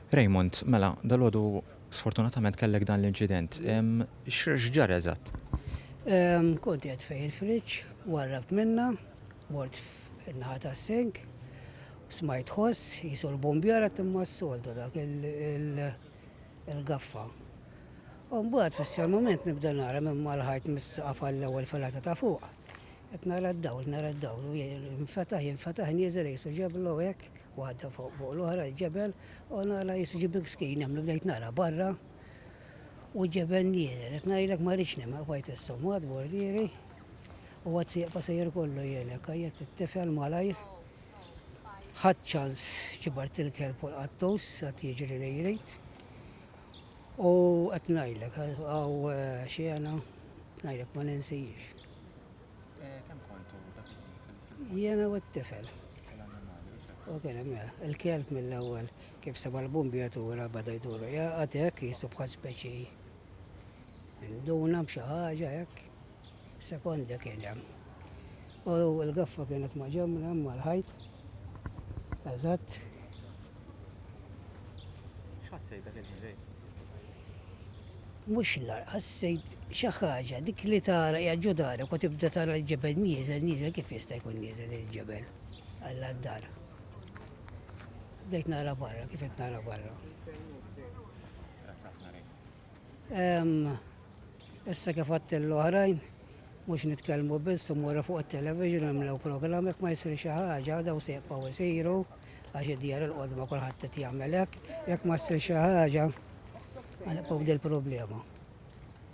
Raymond, mela, dal-għodu sfortunatament kellek dan l-inċident. X'ġar eżatt? Kont qed fej il-friġġ, warrabt minna, mort f'naħa tas-sink, smajt ħoss, jisu l-bombjara timma s-soldu dak il-gaffa. Mbagħad fis-sal moment nibda nara minn mal-ħajt mis-saqaf għall-ewwel filata ta' fuq. Qed nara d-dawl, u jinfetaħ nieżel jisu ġebel u hekk, waħda fuq l-oħra l-ġebel, u nara jisu ġibek skin jagħmlu bdejt nara barra. U ġebel nieżel, qed ngħidlek ma rridx nima bajt is-sommat bordieri. U għad sieq pasajjer kollu jelek, għajet t-tifel malajr. Ħadd ċans ġibart il-kelb u l-qattus, għad jiġri li jrid. U qed ngħidlek, għaw xiena, ngħidlek ma ninsijiex. Kemm kontu dak Jiena u t-tifel. U kien hemm il-kelb mill-ewwel kif sema l-bumbjatura bada jduru jaqgħad hekk jisu bħal speċi induna b'xi ħaġa hekk. Sekonda kien hemm. U l-gaffa kienet ma' ġemla mal-ħajt. Eżatt. x'ħassejt dak il-ħin? Mhux ħassejt xi ħaġa dik li tara hija ġudara u tibda tara l-ġebel nieżel kif jista' jkun nieżel il-ġebel alla d-dar. Bdejt nara barra, kif qed nara barra. Issa kif għadt l-oħrajn, mhux nitkellmu biss imorru fuq it-television nagħmlu programm jekk ma jsir xi ħaġa daw se jibqgħu isiru għax id-djar il-qodma kulħadd qed jagħmel hekk, jekk ma ssir xi ħaġa ħanibqgħu b'dil problema.